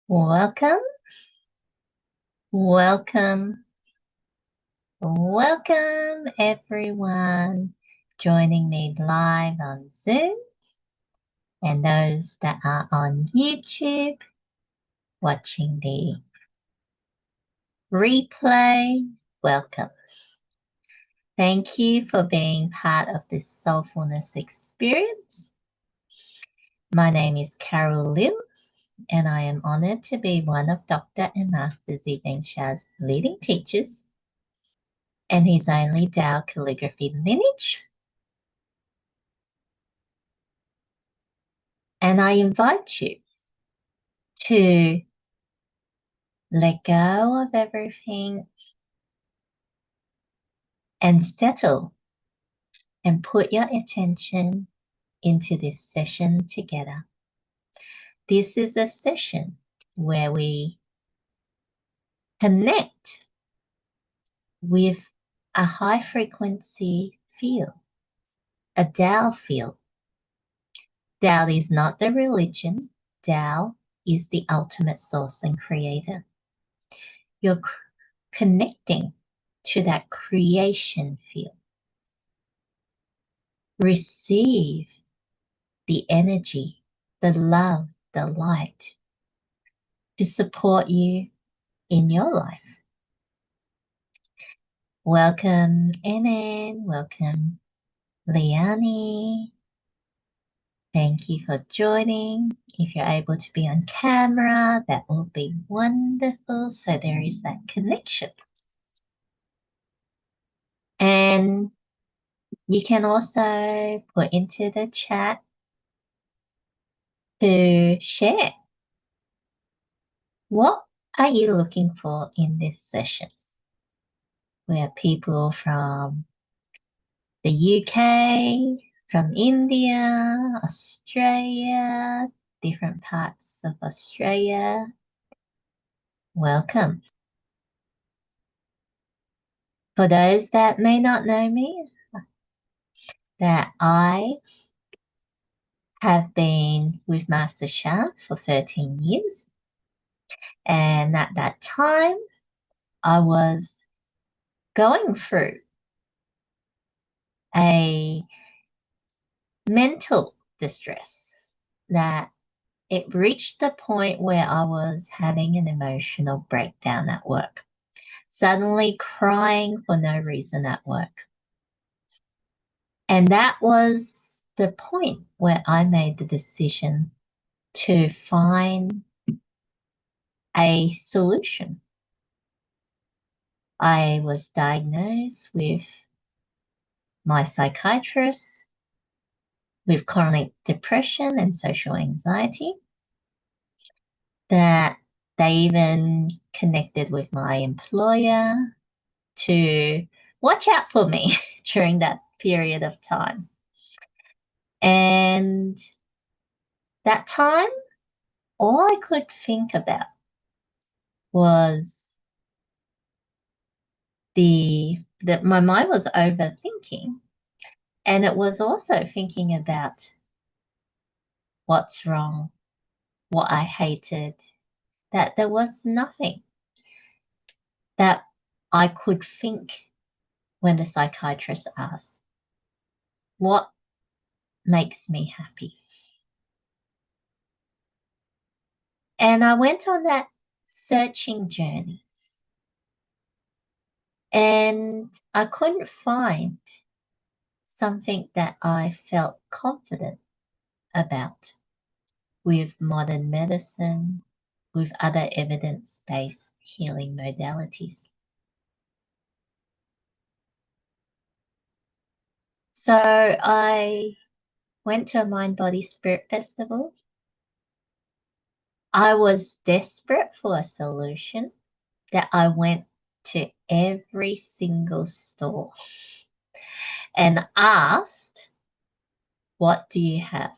Welcome, welcome, welcome everyone joining me live on Zoom and those that are on YouTube watching the replay. Welcome. Thank you for being part of this Soulfulness experience. My name is Carol Lim, and I am honored to be one of Dr. and Master Zideng Shah's leading teachers and his only Tao calligraphy lineage. And I invite you to let go of everything and settle and put your attention into this session together. This is a session where we connect with a high frequency field, a Tao field. Tao is not the religion. Tao is the ultimate source and creator. You're connecting to that creation field. Receive the energy, the love, the light to support you in your life. Welcome, Enan. Welcome, Liani. Thank you for joining. If you're able to be on camera, that will be wonderful. So there is that connection. And you can also put into the chat to share. What are you looking for in this session? We have people from the UK, from India, Australia, different parts of Australia. Welcome. For those that may not know me, that I have been with Master Shah for 13 years. And at that time, I was going through a mental distress that it reached the point where I was having an emotional breakdown at work, suddenly crying for no reason at work. And that was the point where I made the decision to find a solution. I was diagnosed with my psychiatrist with chronic depression and social anxiety, that they even connected with my employer to watch out for me during that period of time. And that time, all I could think about was my mind was overthinking, and it was also thinking about what's wrong, what I hated, that there was nothing that I could think when the psychiatrist asked, what makes me happy? And I went on that searching journey, and I couldn't find something that I felt confident about with modern medicine, with other evidence-based healing modalities. So I went to a Mind Body Spirit Festival. I was desperate for a solution that I went to every single store and asked, what do you have?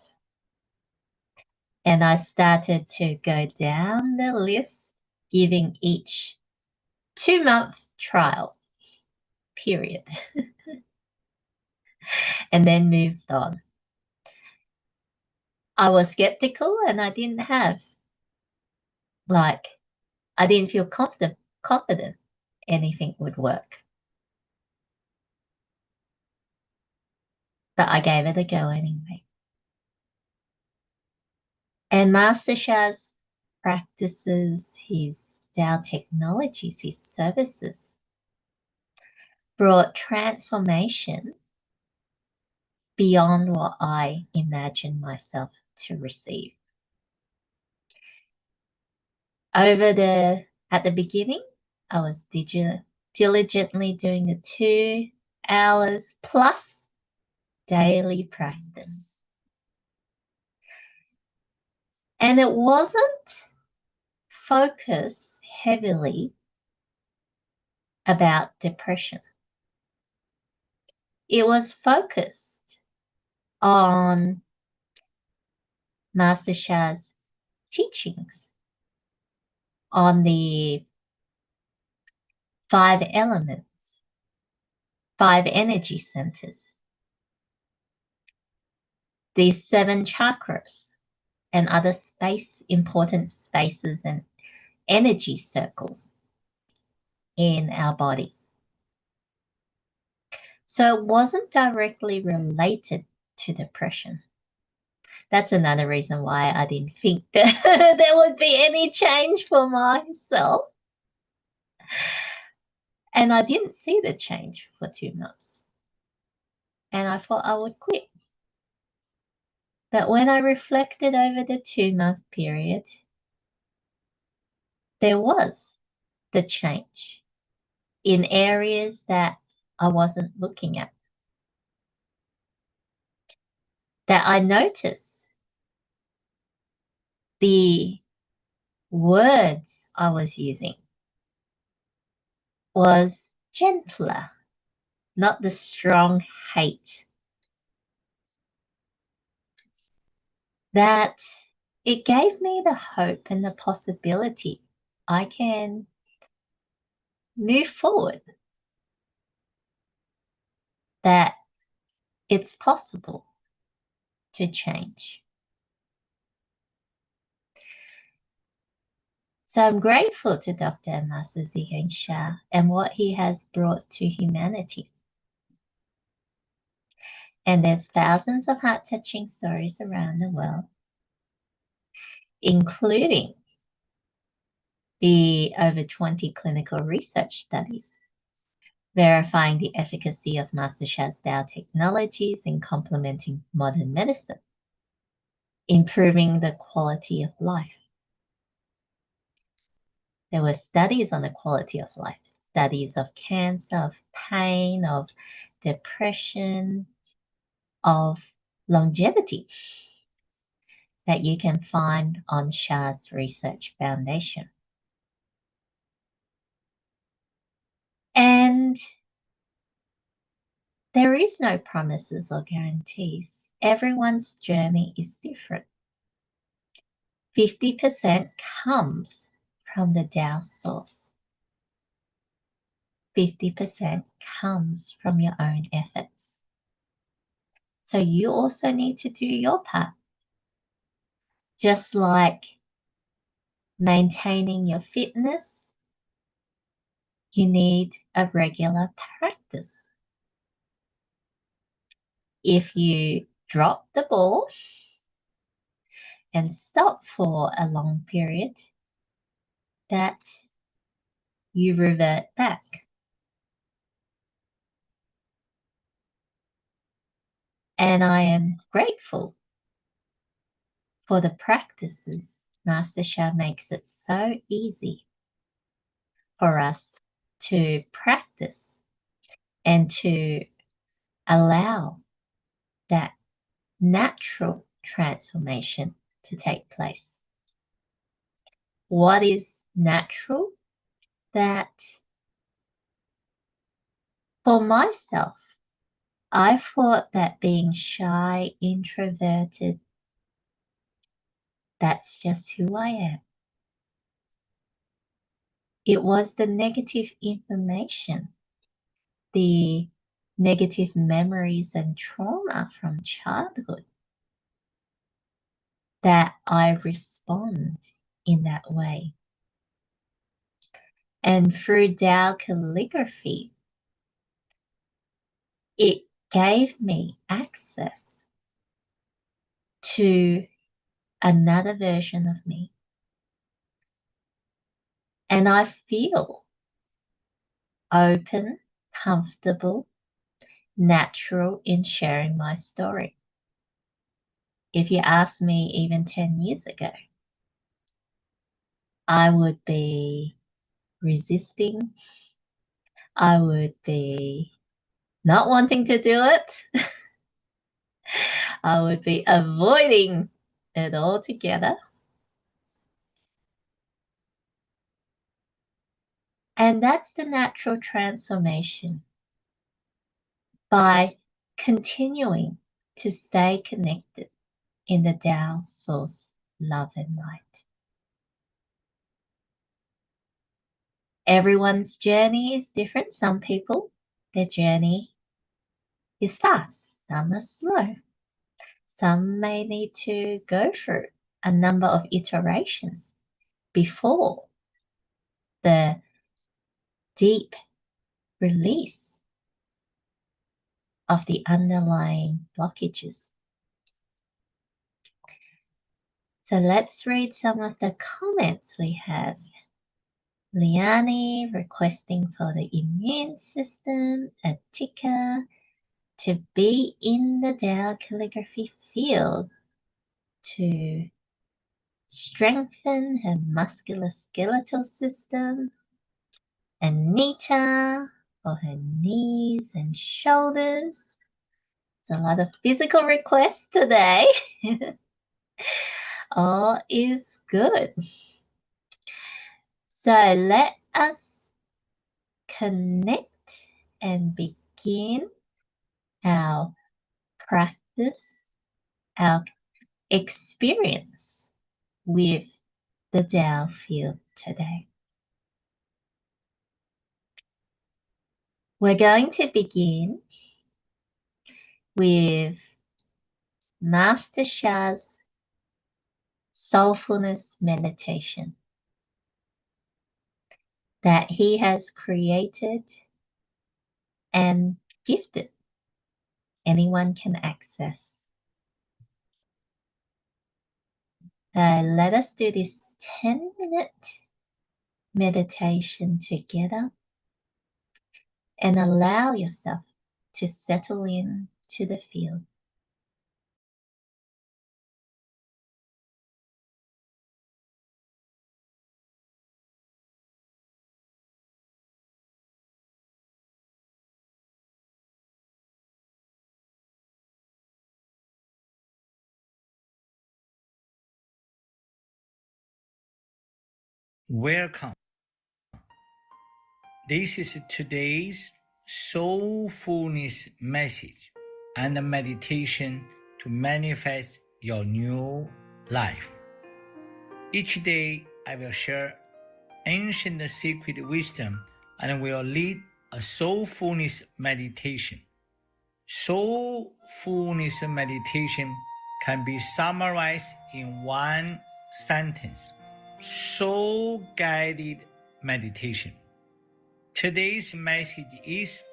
And I started to go down the list, giving each 2-month trial period, and then moved on. I was skeptical and I didn't have Like, I didn't feel confident anything would work. But I gave it a go anyway. And Master Shah's practices, his Tao technologies, his services brought transformation beyond what I imagined myself to receive. At the beginning, I was diligently doing the 2 hours plus daily practice. And it wasn't focused heavily about depression. It was focused on Master Sha's teachings on the 5 elements, 5 energy centers, these 7 chakras, and other important spaces and energy circles in our body. So it wasn't directly related to depression. That's another reason why I didn't think that there would be any change for myself. And I didn't see the change for 2 months. And I thought I would quit. But when I reflected over the 2-month period, there was the change in areas that I wasn't looking at. That I noticed the words I was using was gentler, not the strong hate. That it gave me the hope and the possibility I can move forward. That it's possible to change. So I'm grateful to Dr. and Master Zhigang Shah and what he has brought to humanity. And there's thousands of heart-touching stories around the world, including the over 20 clinical research studies verifying the efficacy of Master Shah's Tao technologies in complementing modern medicine, improving the quality of life. There were studies on the quality of life, studies of cancer, of pain, of depression, of longevity that you can find on Shah's Research Foundation. And there is no promises or guarantees. Everyone's journey is different. 50% comes from the Tao source. 50% comes from your own efforts. So you also need to do your part. Just like maintaining your fitness, you need a regular practice. If you drop the ball and stop for a long period, that you revert back. And I am grateful for the practices. Master Sha makes it so easy for us to practice and to allow that natural transformation to take place. What is natural? That for myself, I thought that being shy, introverted, that's just who I am. It was the negative information, the negative memories and trauma from childhood that I respond in that way. And through Tao calligraphy, it gave me access to another version of me. And I feel open, comfortable, natural in sharing my story. If you asked me even 10 years ago, I would be resisting. I would be not wanting to do it. I would be avoiding it altogether. And that's the natural transformation. By continuing to stay connected in the Tao source, love and light. Everyone's journey is different. Some people, their journey is fast, some are slow. Some may need to go through a number of iterations before the deep release of the underlying blockages. So let's read some of the comments we have. Liani requesting for the immune system, Atika to be in the Tao calligraphy field to strengthen her musculoskeletal system. Anita for her knees and shoulders. It's a lot of physical requests today. All is good. So let us connect and begin our practice, our experience with the Tao field today. We're going to begin with Master Sha's Soulfulness meditation that he has created and gifted. Anyone can access. Let us do this 10-minute meditation together and allow yourself to settle in to the field. Welcome. This is today's Soulfulness message and meditation to manifest your new life. Each day I will share ancient secret wisdom and will lead a soulfulness meditation. Soulfulness meditation can be summarized in one sentence: soul-guided meditation. Today's message is: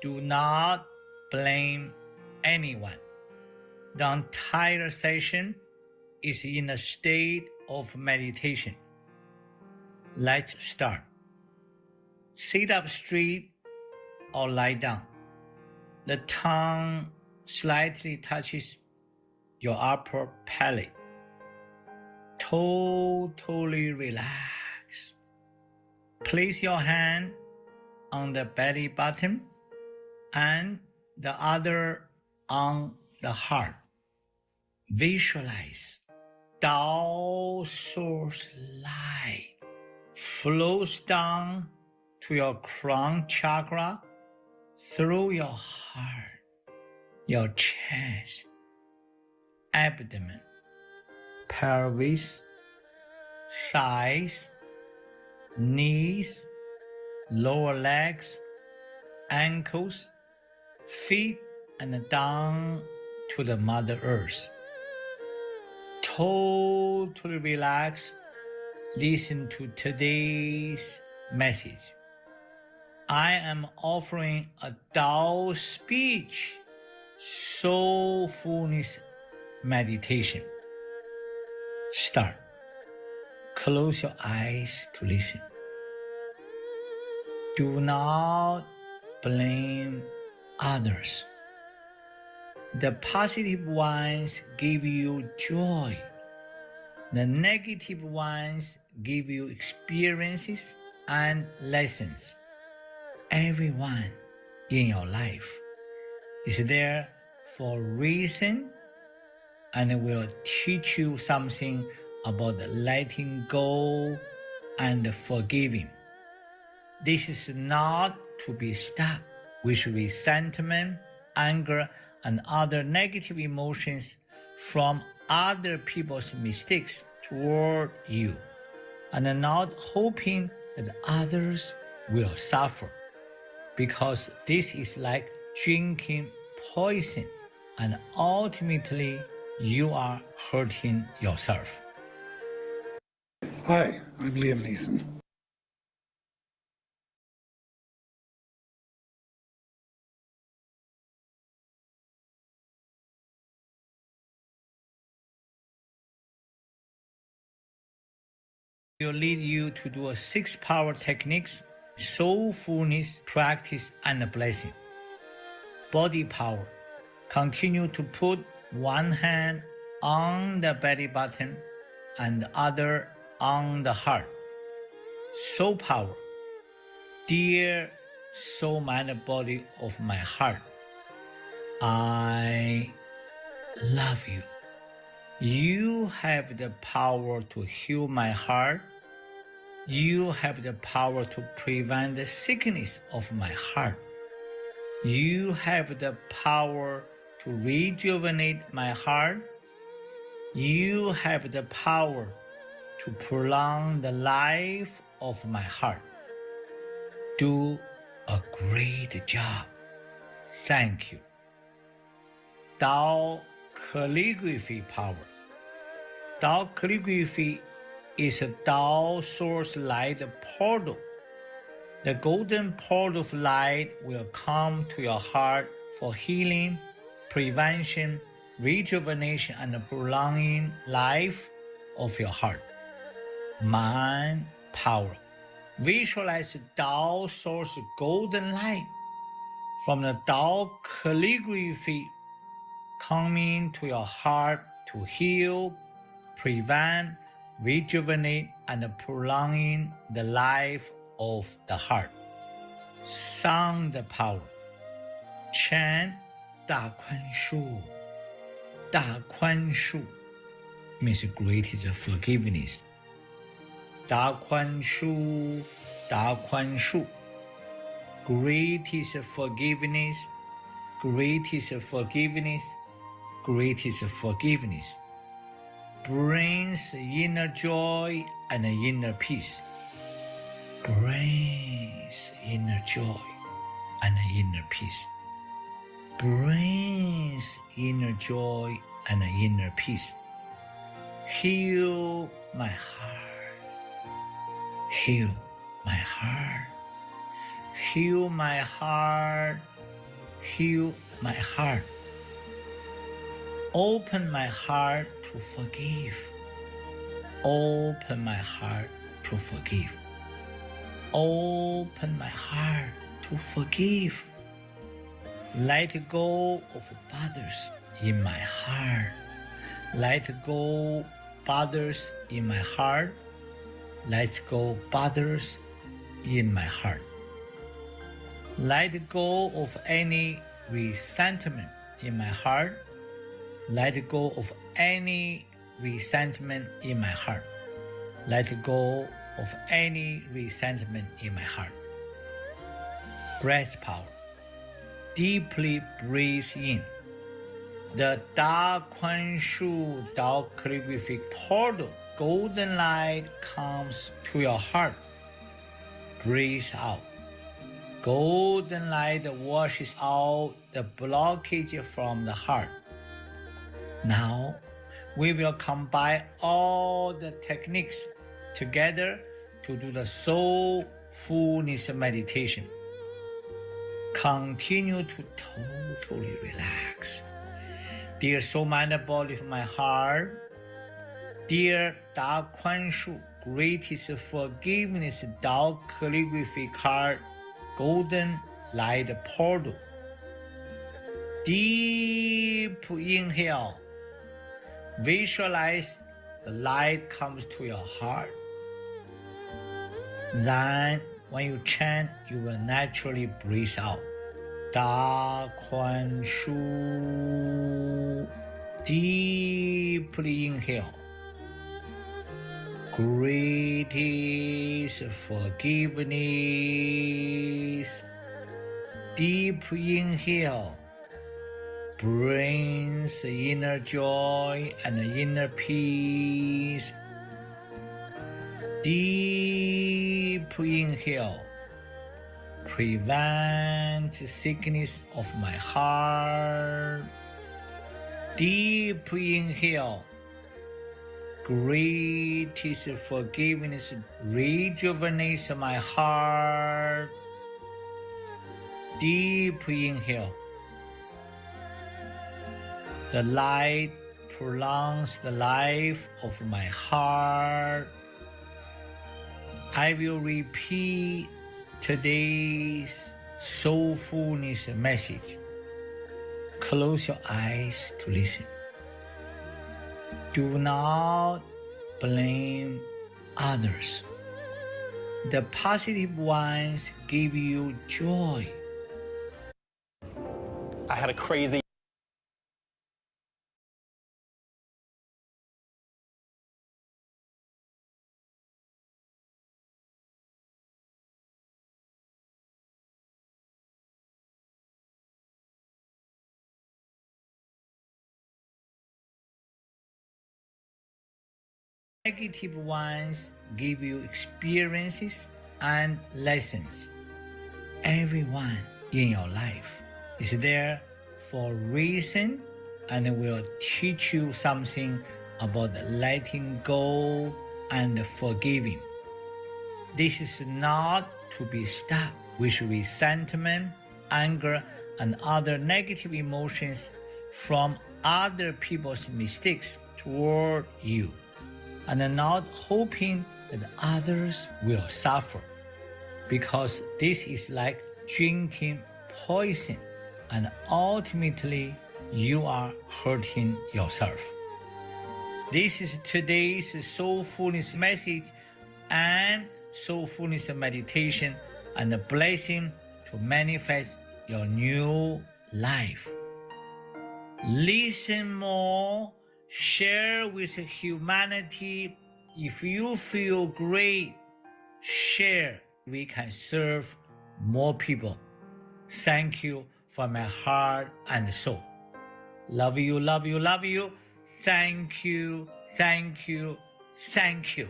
do not blame anyone. The entire session is in a state of meditation. Let's start. Sit up straight or lie down. The tongue slightly touches your upper palate. Totally relax. Place your hand on the belly button and the other on the heart. Visualize Tao source light flows down to your crown chakra through your heart, your chest, abdomen, pelvis, thighs, knees, lower legs, ankles, feet, and down to the Mother Earth. Totally relax. Listen to today's message. I am offering a Tao speech, soulfulness meditation. Start. Close your eyes to listen. Do not blame others. The positive ones give you joy. The negative ones give you experiences and lessons. Everyone in your life is there for a reason and will teach you something about letting go and forgiving. This is not to be stuck with resentment, anger, and other negative emotions from other people's mistakes toward you, and not hoping that others will suffer, because this is like drinking poison, and ultimately you are hurting yourself. Hi, I'm Liam Neeson. Will lead you to do a 6 power techniques, soulfulness practice, and a blessing. Body power. Continue to put one hand on the belly button and the other on the heart. Soul power. Dear soul, mind, and body of my heart, I love you. You have the power to heal my heart. You have the power to prevent the sickness of my heart. You have the power to rejuvenate my heart. You have the power to prolong the life of my heart. Do a great job. Thank you. Tao calligraphy power. Tao calligraphy is a Tao source light portal. The golden portal of light will come to your heart for healing, prevention, rejuvenation, and prolonging life of your heart. Mind power. Visualize the Tao source golden light from the Tao calligraphy coming to your heart to heal, prevent, rejuvenate, and prolonging the life of the heart. Sound power. Chant 大宽恕. 大宽恕 means greatest forgiveness. 大宽恕, 大宽恕. Greatest forgiveness, greatest forgiveness, greatest forgiveness. Brings inner joy and inner peace. Brings inner joy and inner peace. Brings inner joy and inner peace. Heal my heart. Heal my heart. Heal my heart. Heal my heart. Open my heart to forgive. Open my heart to forgive. Open my heart to forgive. Let go of others in my heart. Let go others in my heart. Let go others in my heart. Let go of any resentment in my heart. Let go of any resentment in my heart. Let go of any resentment in my heart. Breath power. Deeply breathe in. The Da Kuan Shu Dao calligraphic portal, golden light comes to your heart. Breathe out. Golden light washes out the blockage from the heart. Now, we will combine all the techniques together to do the soul Soulfulness meditation. Continue to totally relax. Dear soul, mind, body of my heart, dear Tao Kuan Shu, greatest forgiveness Tao calligraphy card, golden light portal. Deep inhale. Visualize the light comes to your heart. Then, when you chant, you will naturally breathe out. Da Kuan Shu. Deeply inhale. Greatest forgiveness. Deep inhale brings inner joy and inner peace. Deep inhale prevent sickness of my heart. Deep inhale greatest forgiveness rejuvenates my heart. Deep inhale. The light prolongs the life of my heart. I will repeat today's soulfulness message. Close your eyes to listen. Do not blame others. The positive ones give you joy. I had a crazy Negative ones give you experiences and lessons. Everyone in your life is there for a reason and will teach you something about letting go and forgiving. This is not to be stuck with resentment, anger, and other negative emotions from other people's mistakes toward you, and not hoping that others will suffer, because this is like drinking poison and ultimately you are hurting yourself. This is today's soulfulness message and soulfulness meditation and a blessing to manifest your new life. Listen more, share with humanity. If you feel great, share. We can serve more people. Thank you from my heart and soul. Love you, love you, love you. Thank you, thank you, thank you.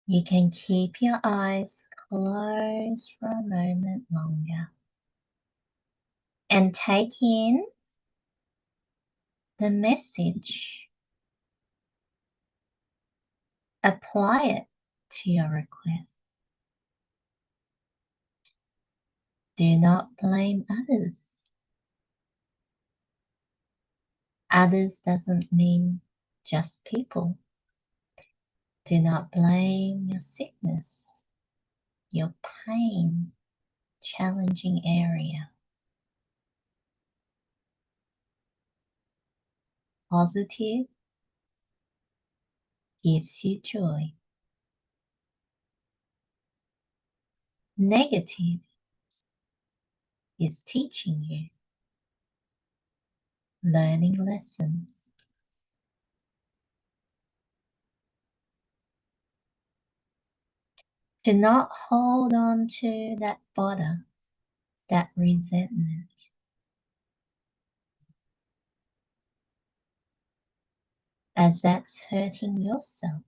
You can keep your eyes closed for a moment longer and take in the message. Apply it to your request. Do not blame others. Others doesn't mean just people. Do not blame your sickness, your pain, challenging area. Positive gives you joy. Negative is teaching you, learning lessons. To not hold on to that bother, that resentment. As that's hurting yourself.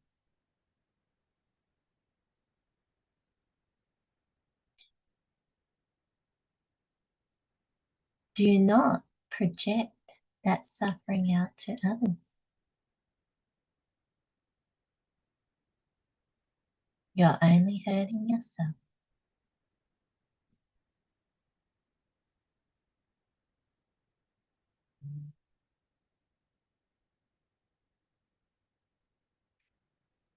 Do not project that suffering out to others. You're only hurting yourself.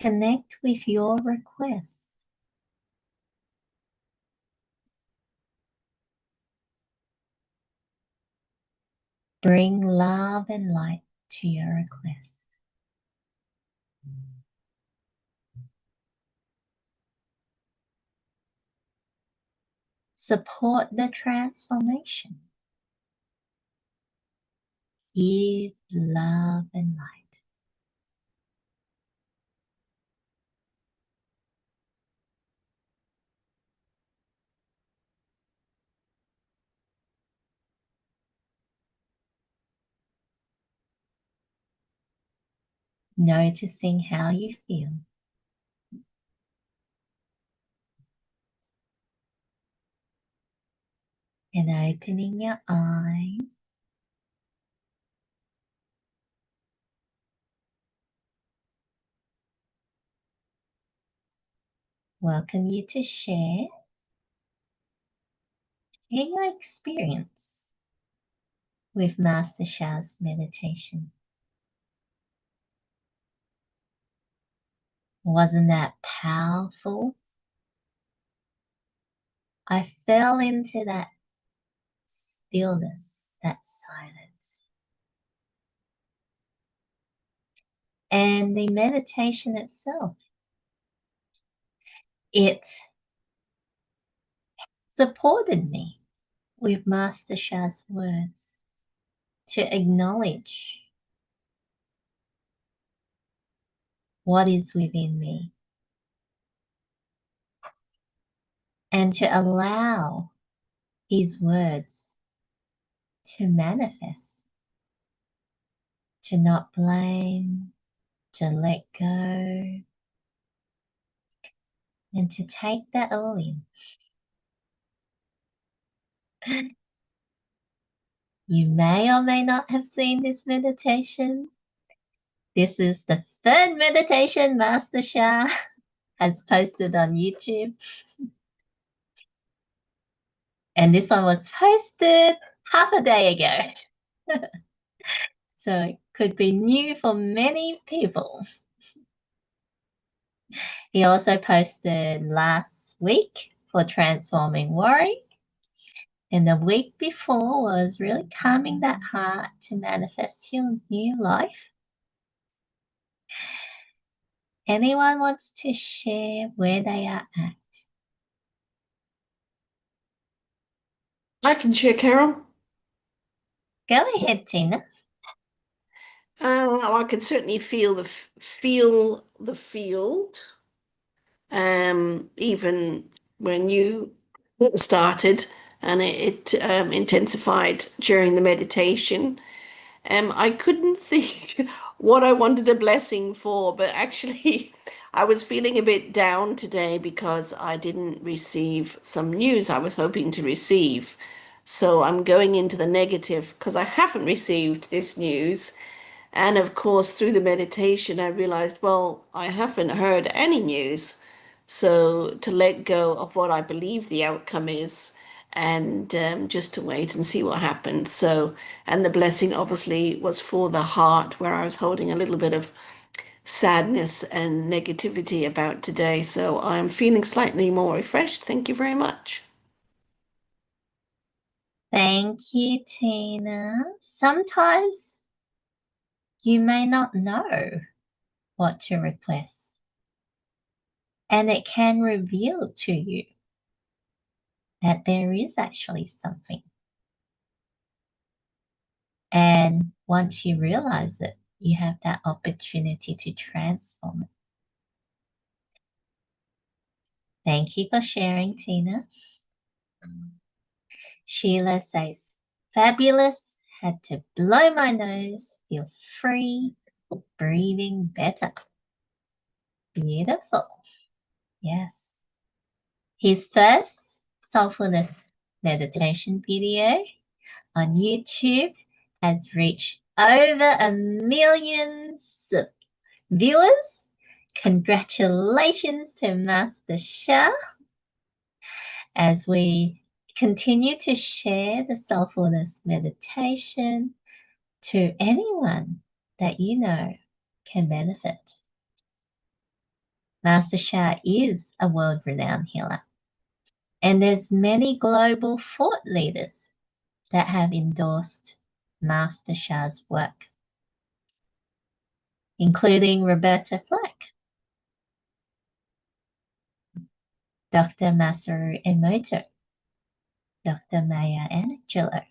Connect with your request. Bring love and light to your request. Support the transformation. Give love and light. Noticing how you feel. And opening your eyes. Welcome you to share your experience with Master Sha's meditation. Wasn't that powerful? I fell into that stillness, that silence. And the meditation itself, it supported me with Master Sha's words to acknowledge what is within me and to allow his words to manifest, to not blame, to let go, and to take that all in. You may or may not have seen this meditation. This is the third meditation Master Sha has posted on YouTube. And this one was posted half a day ago. So it could be new for many people. He also posted last week for Transforming Worry. And the week before was really calming that heart to manifest your new life. Anyone wants to share where they are at? I can share, Carol. Go ahead, Tina. I can certainly feel the field. Even when you started, and it intensified during the meditation. I couldn't think what I wanted a blessing for, but actually, I was feeling a bit down today because I didn't receive some news I was hoping to receive. So I'm going into the negative because I haven't received this news. And of course, through the meditation, I realized, well, I haven't heard any news. So to let go of what I believe the outcome is and just to wait and see what happens. So, and the blessing obviously was for the heart, where I was holding a little bit of sadness and negativity about today. So I'm feeling slightly more refreshed. Thank you very much. Thank you, Tina. Sometimes you may not know what to request, and it can reveal to you that there is actually something. And once you realize it, you have that opportunity to transform it. Thank you for sharing, Tina. Sheila says, fabulous, had to blow my nose, feel free, breathing better. Beautiful. Yes. His first Soulfulness meditation video on YouTube has reached over 1 million viewers. Congratulations to Master Sha as we continue to share the Soulfulness meditation to anyone that you know can benefit. Master Sha is a world-renowned healer, and there's many global thought leaders that have endorsed Master Sha's work, including Roberta Flack, Dr. Masaru Emoto, Dr. Maya Angelou,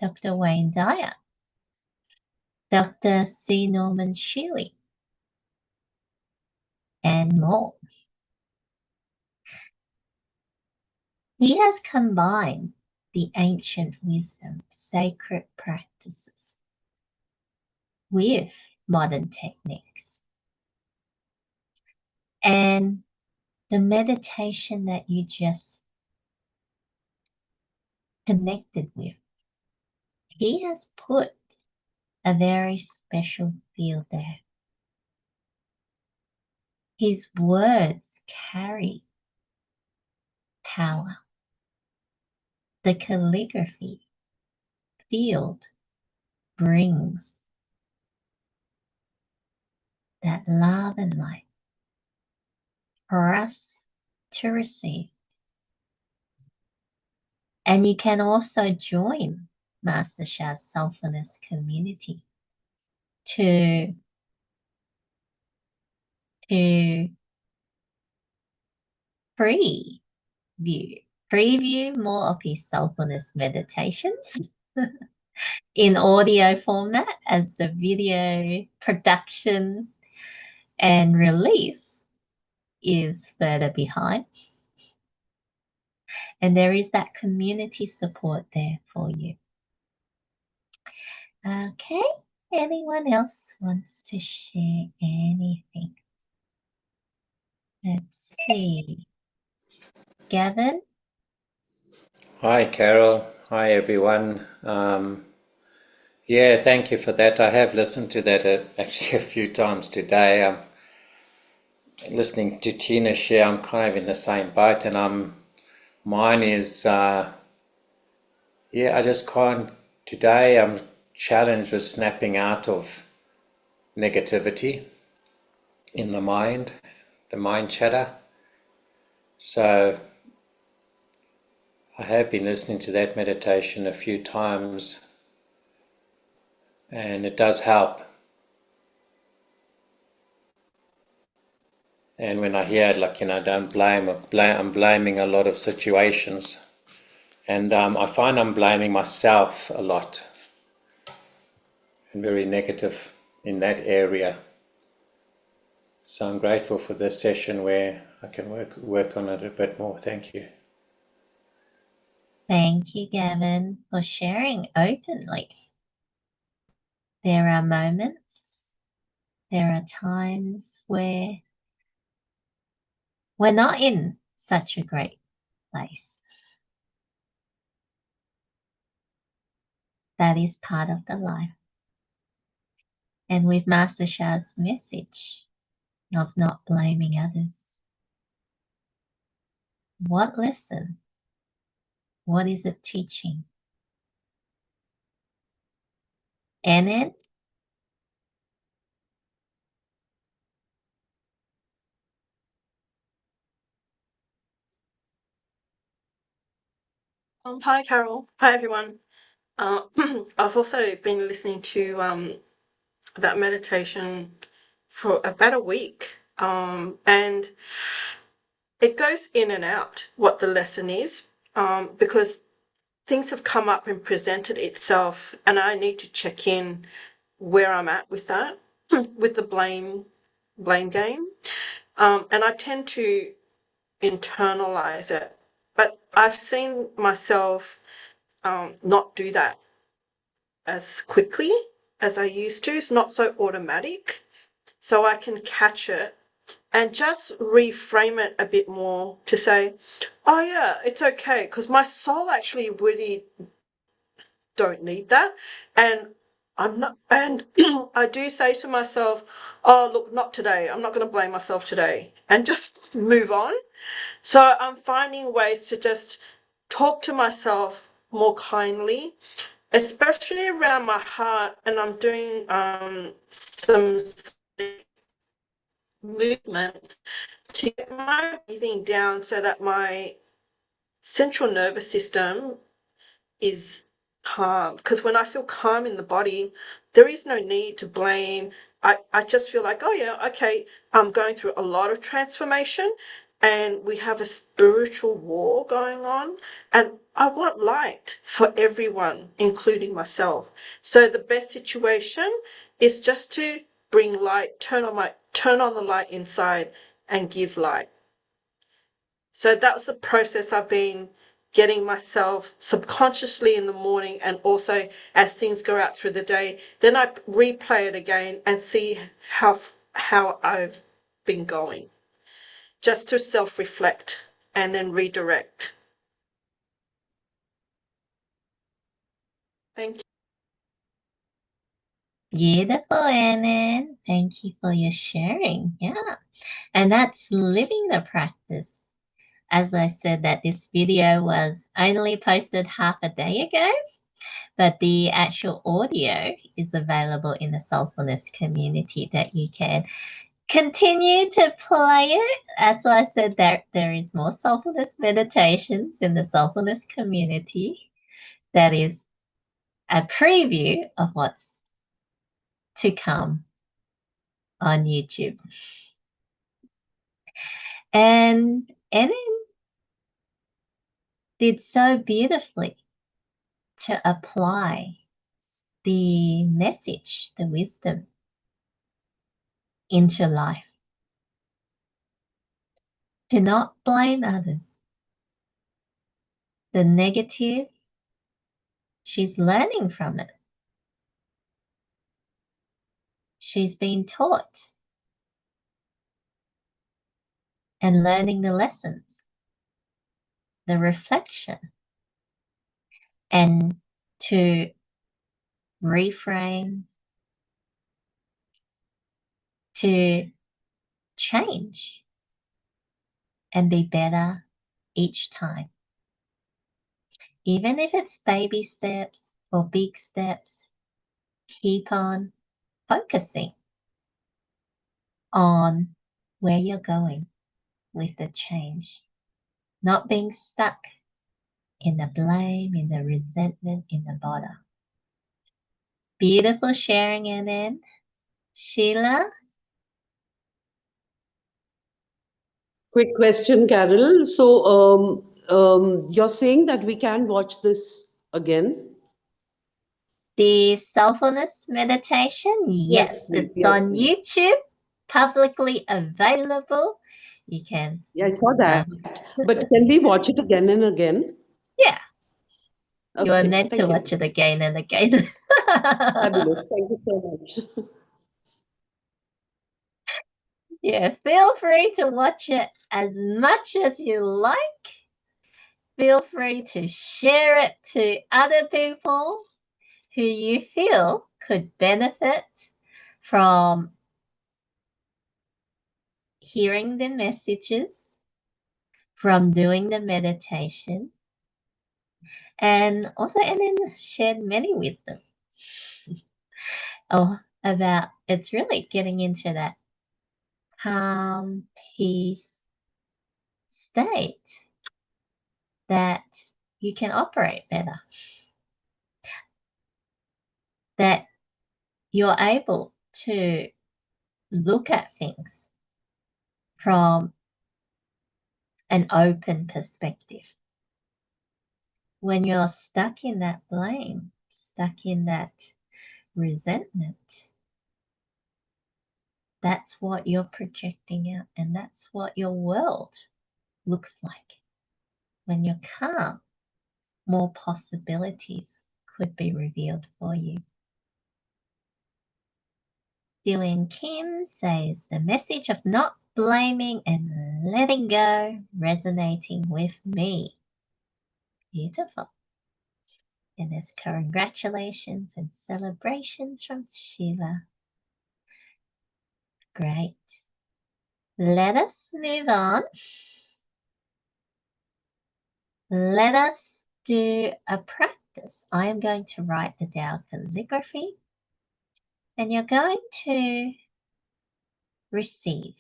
Dr. Wayne Dyer, Dr. C. Norman Shealy, and more. He has combined the ancient wisdom, sacred practices with modern techniques. And the meditation that you just connected with, he has put a very special feel there. His words carry power. The calligraphy field brings that love and light for us to receive. And you can also join Master Sha's Soulfulness community to preview more of his Soulfulness meditations in audio format as the video production and release is further behind. And there is that community support there for you. Okay, anyone else wants to share anything? Let's see. Gavin? Hi, Carol. Hi, everyone. Yeah, thank you for that. I have listened to that actually a few times today. I'm listening to Tina share. I'm kind of in the same boat, and mine is, I just can't. Today, I'm challenged with snapping out of negativity in the mind chatter. So I have been listening to that meditation a few times, and it does help. And when I hear it, like, don't blame, I'm blaming a lot of situations. And I find I'm blaming myself a lot and very negative in that area. So I'm grateful for this session where I can work on it a bit more. Thank you. Thank you, Gavin, for sharing openly. There are moments, there are times where we're not in such a great place. That is part of the life. And with Master Sha's message of not blaming others, what lesson? What is it teaching? And then Hi, Carol. Hi, everyone. I've also been listening to that meditation for about a week, and it goes in and out what the lesson is, because things have come up and presented itself, and I need to check in where I'm at with that, with the blame game, and I tend to internalize it, but I've seen myself not do that as quickly as I used to. It's not so automatic, so I can catch it and just reframe it a bit more to say, oh yeah, it's okay, because my soul actually really don't need that. And I'm not, and I do say to myself, oh, look, not today. I'm not going to blame myself today, and just move on. So I'm finding ways to just talk to myself more kindly, especially around my heart. And I'm doing some movements to get my breathing down so that my central nervous system is calm. Because when I feel calm in the body, there is no need to blame. I just feel like, oh yeah, okay, I'm going through a lot of transformation and we have a spiritual war going on, and I want light for everyone, including myself. So the best situation is just to bring light, turn on the light inside and give light. So that's the process I've been getting myself subconsciously in the morning, and also as things go out through the day, then I replay it again and see how I've been going, just to self-reflect and then redirect. Thank you. Beautiful, Annan. Thank you for your sharing. Yeah. And that's living the practice. As I said, that this video was only posted half a day ago, but the actual audio is available in the Soulfulness community that you can continue to play it. That's why I said that there is more Soulfulness meditations in the Soulfulness community. That is a preview of what's to come on YouTube. And Enin did so beautifully to apply the message, the wisdom into life. Do not blame others. The negative, she's learning from it. She's been taught and learning the lessons, the reflection, and to reframe, to change and be better each time. Even if it's baby steps or big steps, keep on focusing on where you're going with the change, not being stuck in the blame, in the resentment, in the bother. Beautiful sharing, Anand. Sheila? Quick question, Carol. So, you're saying that we can watch this again? The Soulfulness meditation? Yes, please. it's on YouTube, publicly available. You can. Yeah, I saw that. But can we watch it again and again? Yeah. Okay, You are meant to thank you. watch it again and again. Fabulous. Thank you so much. Yeah, feel free to watch it as much as you like. Feel free to share it to other people who you feel could benefit from hearing the messages, from doing the meditation, and also Ellen shared many wisdom about it's really getting into that calm, peace state that you can operate better, that you're able to look at things from an open perspective. When you're stuck in that blame, stuck in that resentment, that's what you're projecting out, and that's what your world looks like. When you're calm, more possibilities could be revealed for you. Dylan Kim says the message of not blaming and letting go resonating with me. Beautiful. And there's congratulations and celebrations from Sheila. Great. Let us move on. Let us do a practice. I am going to write the Tao calligraphy, and you're going to receive.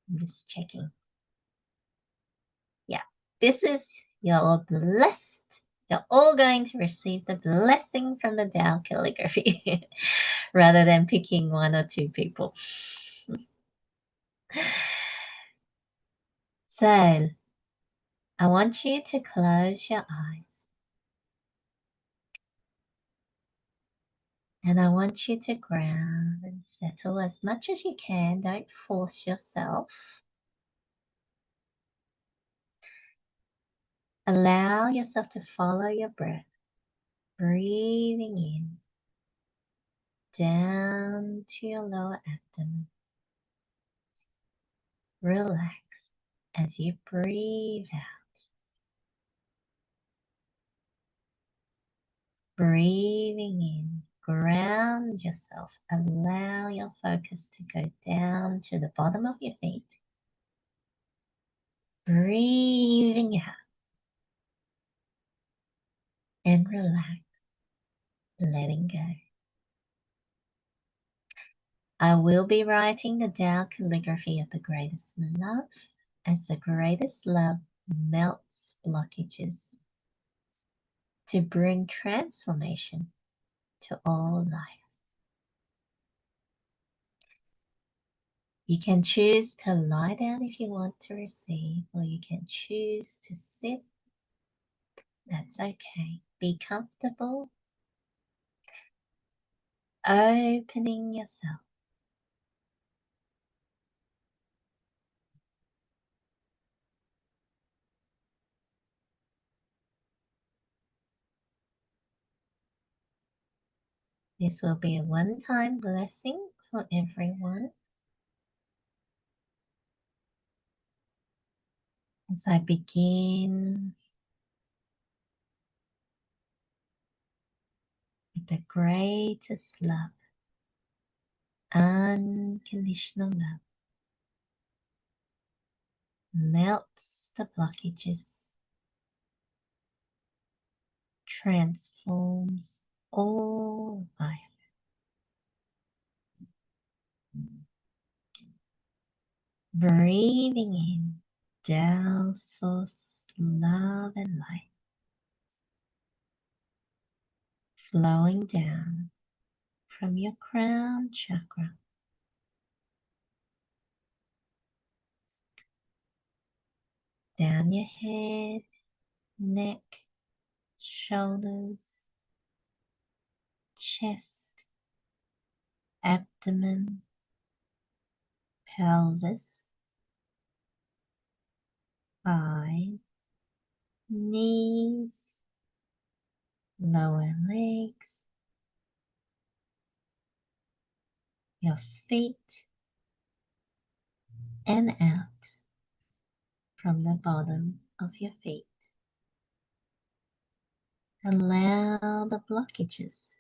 I'm just checking. Yeah, this is your blessed. You're all going to receive the blessing from the Tao calligraphy rather than picking one or two people. So, I want you to close your eyes. And I want you to ground and settle as much as you can. Don't force yourself. Allow yourself to follow your breath, breathing in down to your lower abdomen. Relax as you breathe out. Breathing in, ground yourself. Allow your focus to go down to the bottom of your feet. Breathing out and relax, letting go. I will be writing the Tao calligraphy of the greatest love as the greatest love melts blockages to bring transformation to all life. You can choose to lie down if you want to receive, or you can choose to sit. That's okay. Be comfortable, opening yourself. This will be a one-time blessing for everyone. As I begin with the greatest love, unconditional love, melts the blockages, transforms all life. Breathing in Tao source love and light, flowing down from your crown chakra down your head, neck, shoulders, chest, abdomen, pelvis, thighs, knees, lower legs, your feet, and out from the bottom of your feet. Allow the blockages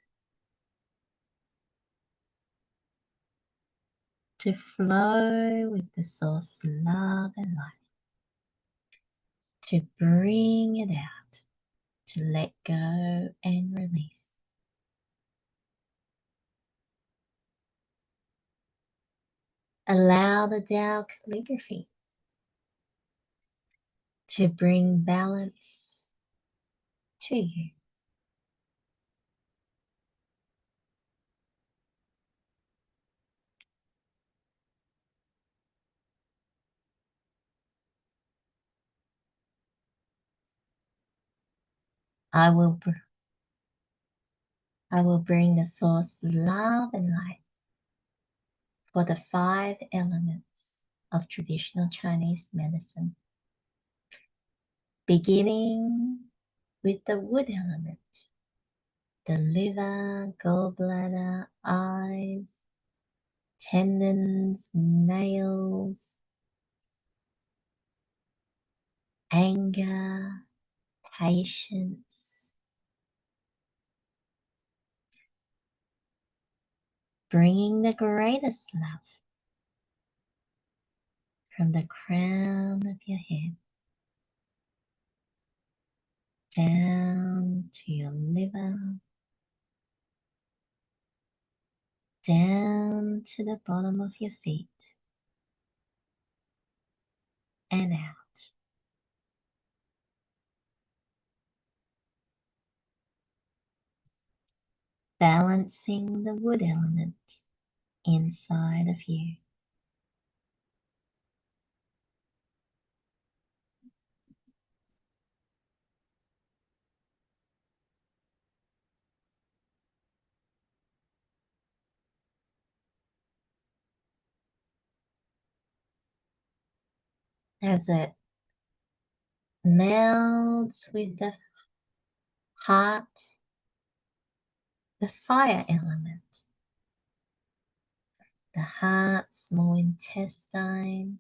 to flow with the source love and light, to bring it out, to let go and release. Allow the Tao calligraphy to bring balance to you. I will bring the source love and light for the 5 elements of traditional Chinese medicine, beginning with the wood element, the liver, gallbladder, eyes, tendons, nails, anger, patience, bringing the greatest love from the crown of your head down to your liver, down to the bottom of your feet, and out. Balancing the wood element inside of you. As it melds with the heart, the fire element, the heart, small intestine,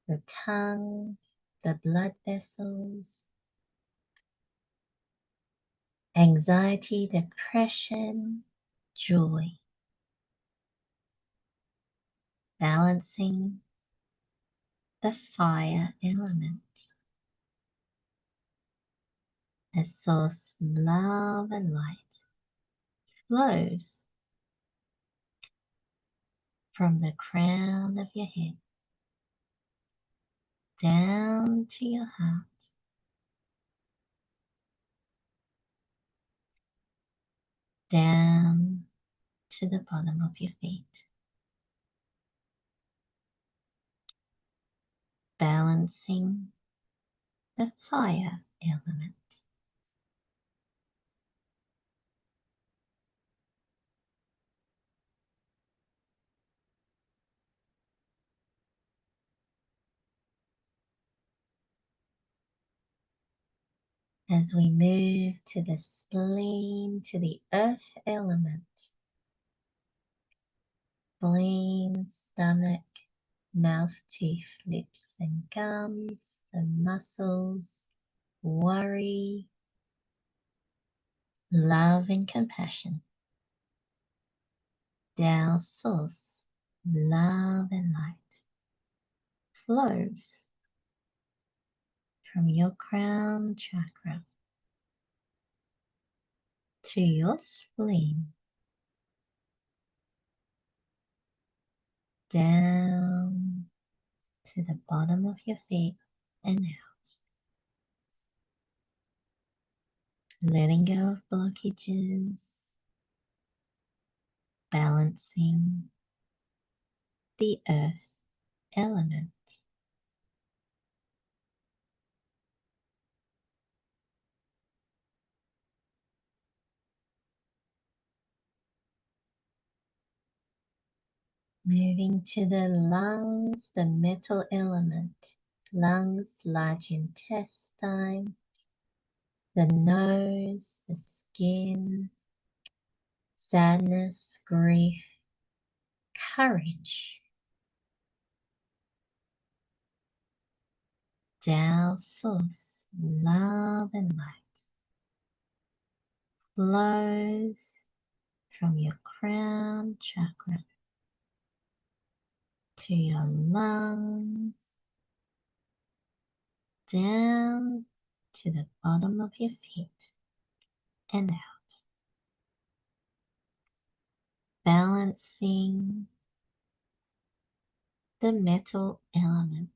the tongue, the blood vessels, anxiety, depression, joy, balancing the fire element, the source love and light flows from the crown of your head down to your heart, down to the bottom of your feet, balancing the fire element. As we move to the spleen, to the earth element, spleen, stomach, mouth, teeth, lips, and gums, the muscles, worry, love, and compassion. Tao source, love and light flows from your crown chakra to your spleen, down to the bottom of your feet and out. Letting go of blockages, balancing the earth element. Moving to the lungs, the metal element. Lungs, large intestine, the nose, the skin, sadness, grief, courage. Tao source, love and light flows from your crown chakra to your lungs, down to the bottom of your feet and out. Balancing the metal element.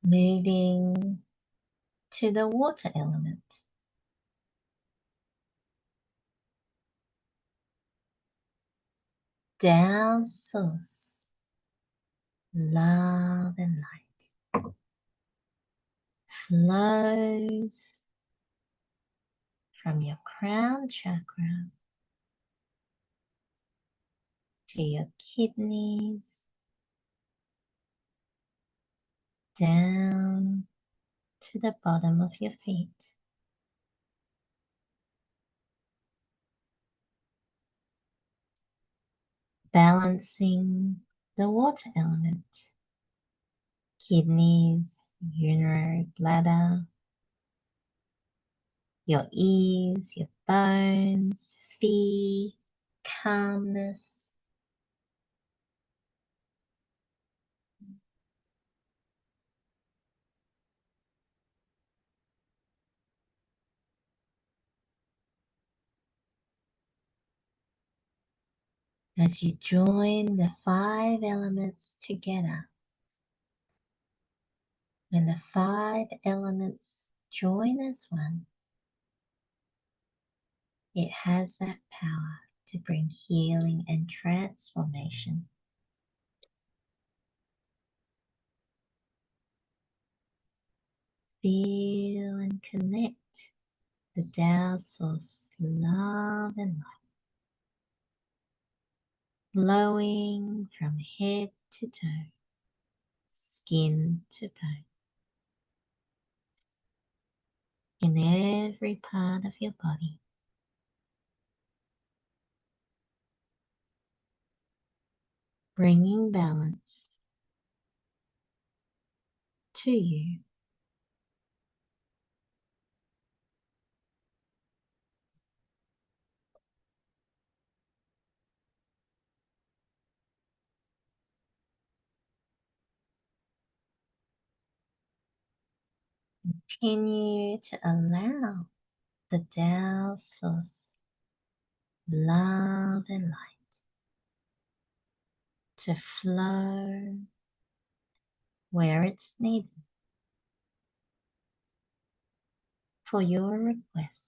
Moving to the water element. Tao source, love and light flows from your crown chakra to your kidneys, down to the bottom of your feet. Balancing the water element, kidneys, urinary bladder, your ears, your bones, feet, calmness. As you join the 5 elements together, when the 5 elements join as one, it has that power to bring healing and transformation. Feel and connect the Tao Source love and light flowing from head to toe, skin to bone, in every part of your body. Bringing balance to you. Continue to allow the Tao Source love and light to flow where it's needed for your request.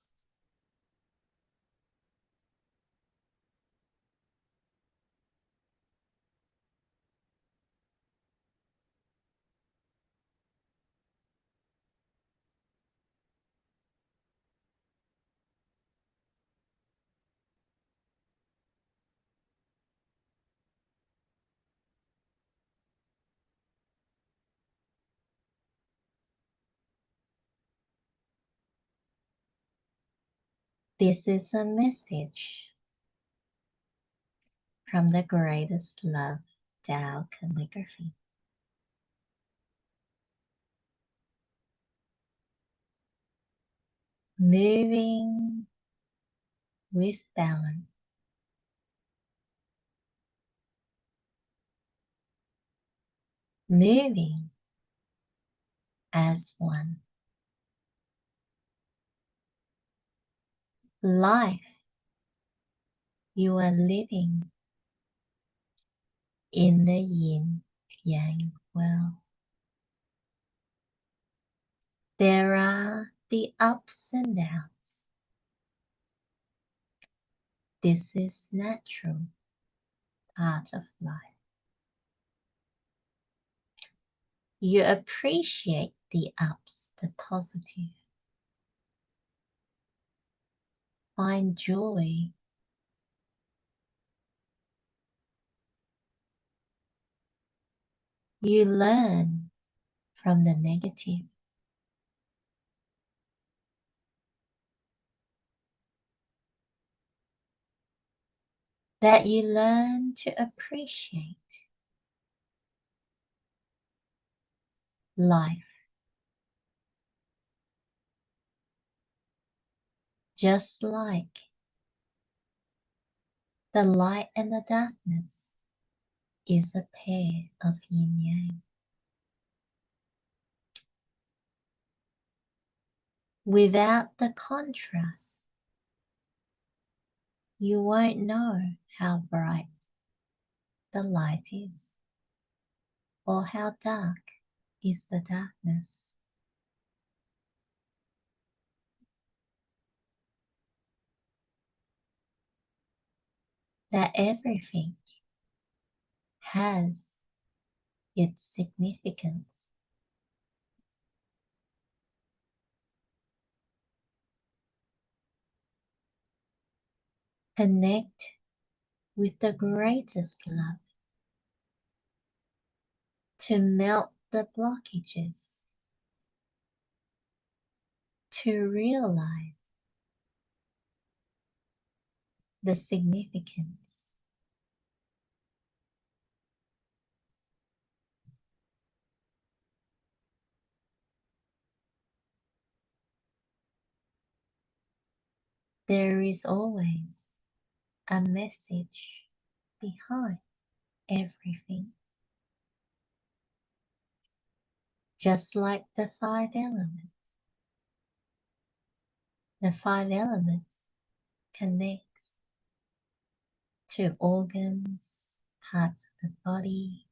This is a message from the greatest love Tao calligraphy. Moving with balance. Moving as one. Life you are living in the yin yang world. There are the ups and downs. This is natural part of life. You appreciate the ups, the positive. Find joy. You learn from the negative. That you learn to appreciate life. Just like the light and the darkness is a pair of yin yang. Without the contrast, you won't know how bright the light is or how dark is the darkness. That everything has its significance. Connect with the greatest love to melt the blockages, to realize the significance. There is always a message behind everything. Just like the 5 elements. The 5 elements connects to organs, parts of the body,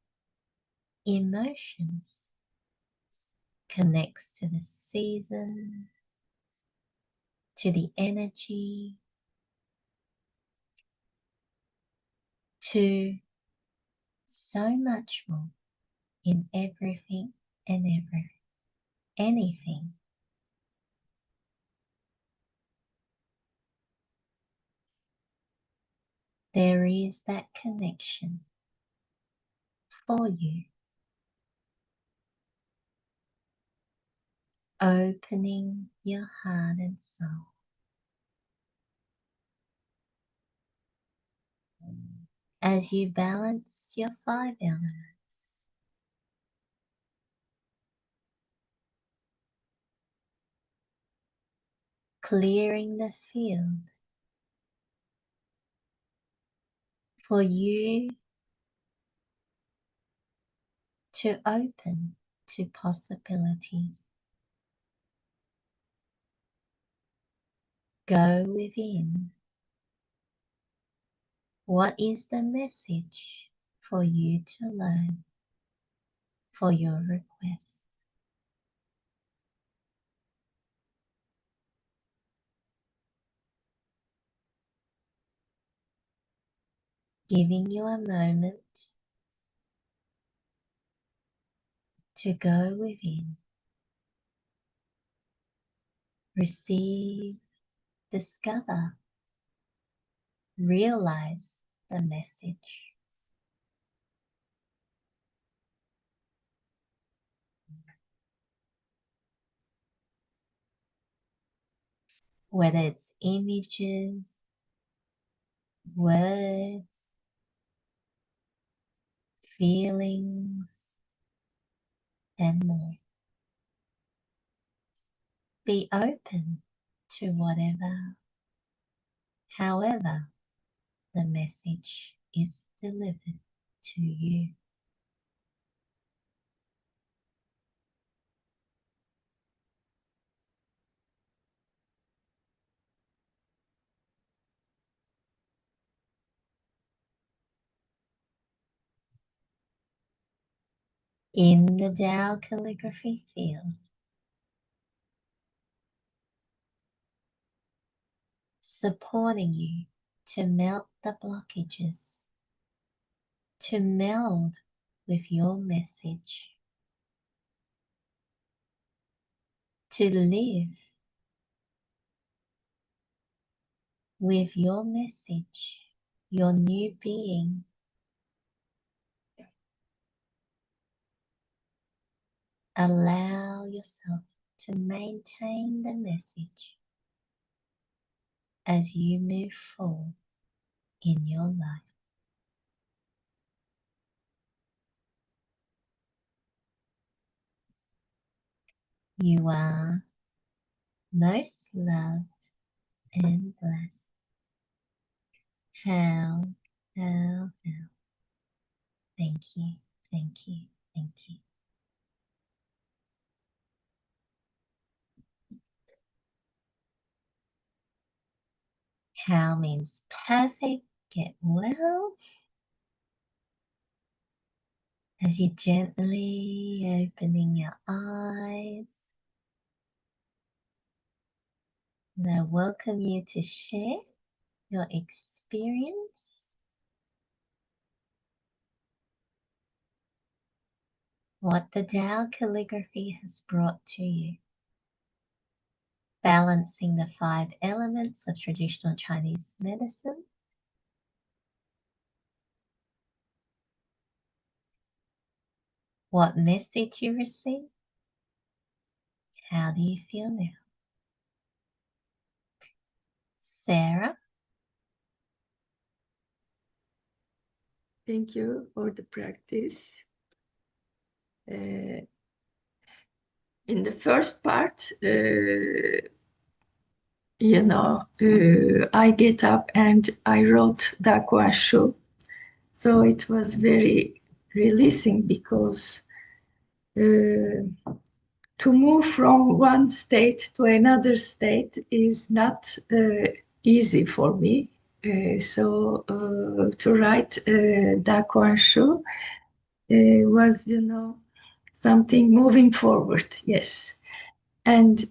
emotions, connects to the season, to the energy, to so much more in everything and anything. There is that connection for you, opening your heart and soul. As you balance your 5 elements, clearing the field for you to open to possibilities. Go within. What is the message for you to learn for your request? Giving you a moment to go within. Receive, discover, realize the message. Whether it's images, words, feelings, and more. Be open to whatever, however the message is delivered to you. In the Tao calligraphy field, supporting you to melt the blockages, to meld with your message, to live with your message, your new being. Allow yourself to maintain the message as you move forward in your life. You are most loved and blessed. How. Thank you, thank you, thank you. How means perfect, get well. As you gently opening your eyes, and I welcome you to share your experience, what the Tao calligraphy has brought to you. Balancing the 5 elements of traditional Chinese medicine, what message you received. How do you feel now? Sarah? Thank you for the practice. In the first part, I get up and I wrote Dakwashu. So it was very releasing because to move from one state to another state is not easy for me. So to write Dakwashu was, something moving forward, yes. And,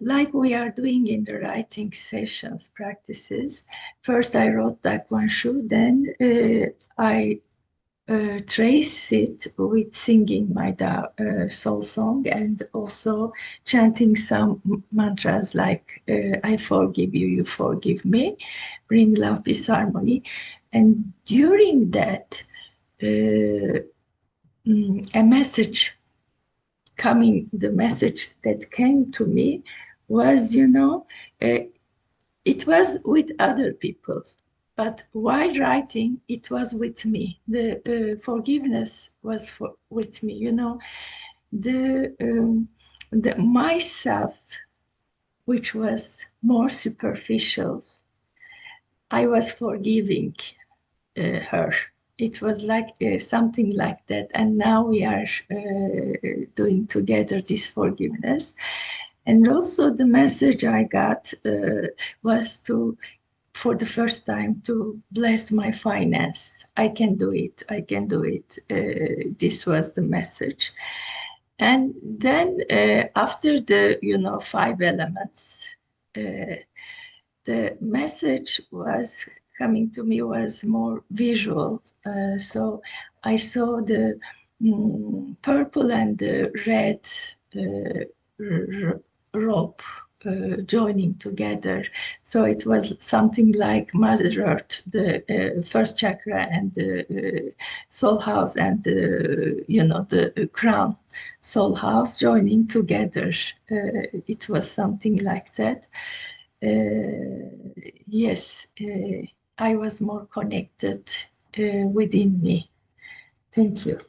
like we are doing in the writing sessions, practices, first I wrote Dakwashu, then I trace it with singing my soul song and also chanting some mantras like I forgive you, you forgive me, bring love, peace, harmony. And during that, a message the message that came to me was, it was with other people. But while writing, it was with me. The forgiveness was with me. The myself, which was more superficial, I was forgiving her. It was like something like that. And now we are doing together this forgiveness. And also the message I got was for the first time, to bless my finance. I can do it. I can do it. This was the message. And then after the, 5 elements, the message was coming to me was more visual. So I saw the purple and the red rope joining together. So it was something like Mother Earth, the first chakra and the soul house and the crown soul house joining together. It was something like that. Yes, I was more connected within me. Thank you.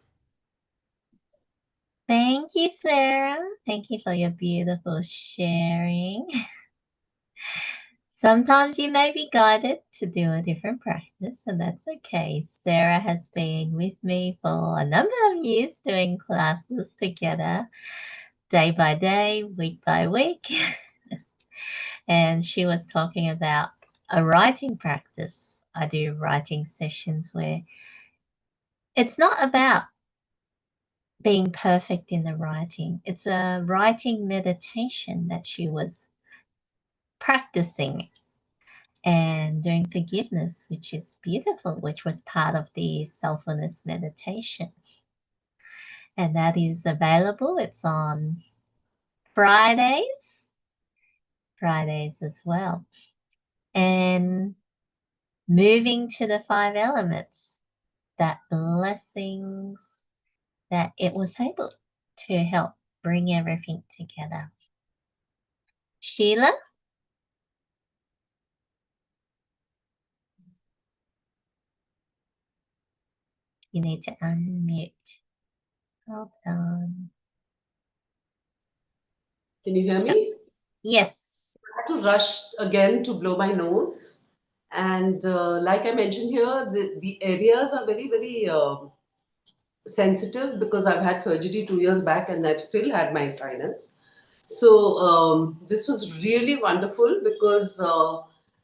Thank you, Sarah. Thank you for your beautiful sharing. Sometimes you may be guided to do a different practice, and that's okay. Sarah has been with me for a number of years doing classes together, day by day, week by week. And she was talking about a writing practice. I do writing sessions where it's not about being perfect in the writing. It's a writing meditation that she was practicing and doing forgiveness, which is beautiful, which was part of the Soulfulness meditation. And that is available. It's on Fridays as well. And moving to the 5 elements, that blessings that it was able to help bring everything together. Sheila? You need to unmute. Hold on. Can you hear me? Yes. I had to rush again to blow my nose. And like I mentioned here, the areas are very, very sensitive because I've had surgery 2 years back and I've still had my sinus. So this was really wonderful because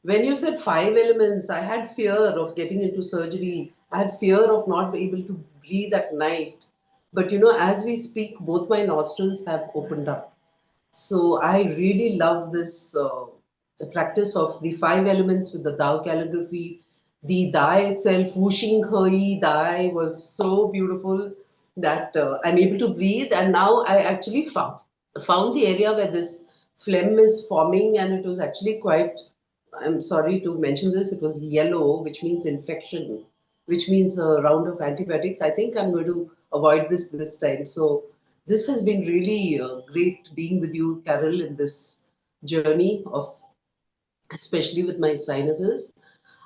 when you said 5 elements, I had fear of getting into surgery. I had fear of not being able to breathe at night. But as we speak, both my nostrils have opened up. So I really love this the practice of the 5 elements with the Tao calligraphy. The Dai itself, whooshing Hei Dai was so beautiful that I'm able to breathe. And now I actually found the area where this phlegm is forming, and it was actually quite. I'm sorry to mention this. It was yellow, which means infection, which means a round of antibiotics. I think I'm going to avoid this time. So this has been really great being with you, Carol, in this journey of, especially with my sinuses.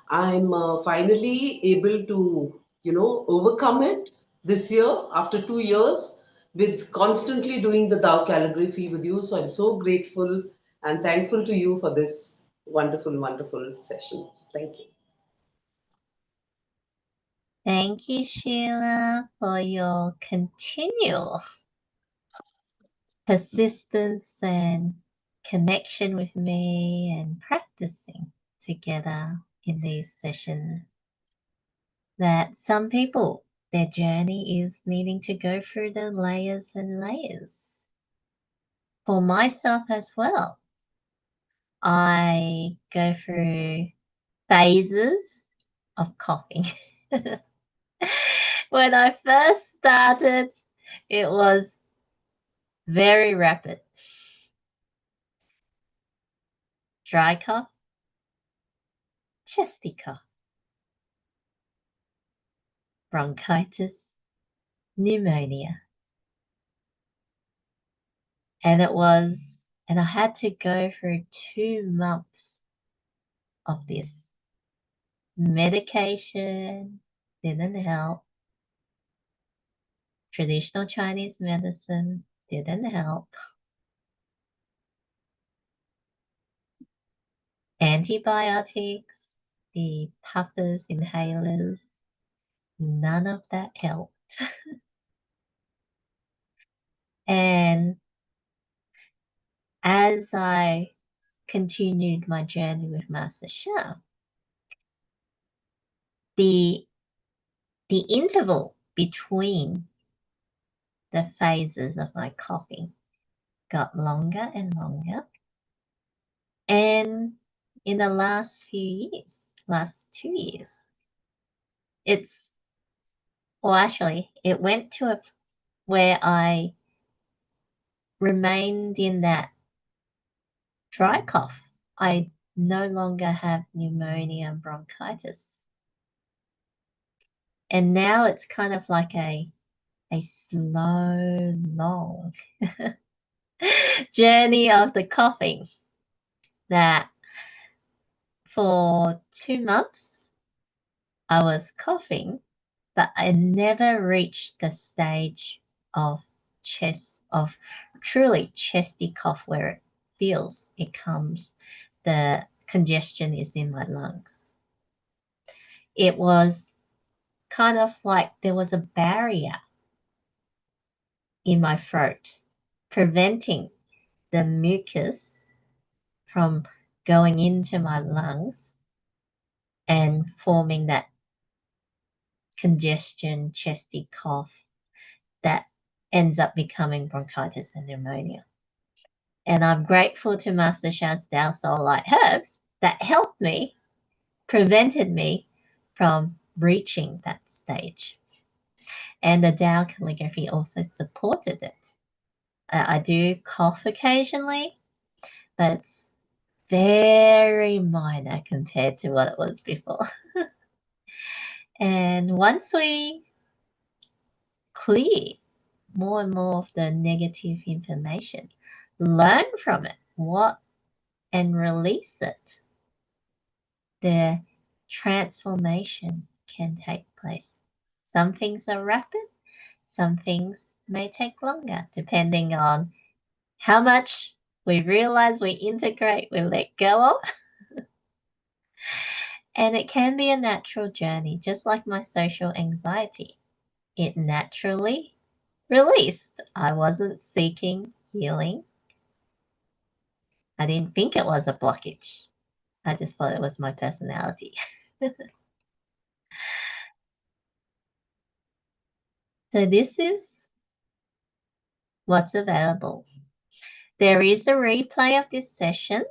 I'm finally able to, overcome it this year after 2 years with constantly doing the Tao calligraphy with you. So I'm so grateful and thankful to you for this wonderful, wonderful sessions. Thank you. Thank you, Sheila, for your continual persistence and connection with me and practicing together in these sessions. That some people, their journey is needing to go through the layers and layers. For myself as well, I go through phases of coughing. When I first started, it was very rapid. Dry cough, chesty cough, bronchitis, pneumonia. And I had to go through 2 months of this. Medication didn't help. Traditional Chinese medicine didn't help. Antibiotics, the puffers, inhalers, none of that helped. And as I continued my journey with Master Sha, the interval between the phases of my coughing got longer and longer. And in the last 2 years, it went to where I remained in that dry cough. I no longer have pneumonia and bronchitis. And now it's kind of like a slow, long journey of the coughing that for 2 months I was coughing, but I never reached the stage of truly chesty cough where the congestion is in my lungs. It was kind of like there was a barrier in my throat preventing the mucus from going into my lungs and forming that congestion, chesty cough that ends up becoming bronchitis and pneumonia. And I'm grateful to Master Sha's Tao Soul Light Herbs that helped me, prevented me from reaching that stage. And the Tao calligraphy also supported it. I do cough occasionally, but it's very minor compared to what it was before. And once we clear more and more of the negative information, learn from it, and release it, the transformation can take place. Some things are rapid, some things may take longer, depending on how much we realize, we integrate, we let go of. And it can be a natural journey, just like my social anxiety. It naturally released. I wasn't seeking healing. I didn't think it was a blockage. I just thought it was my personality. So this is what's available. There is a replay of this session,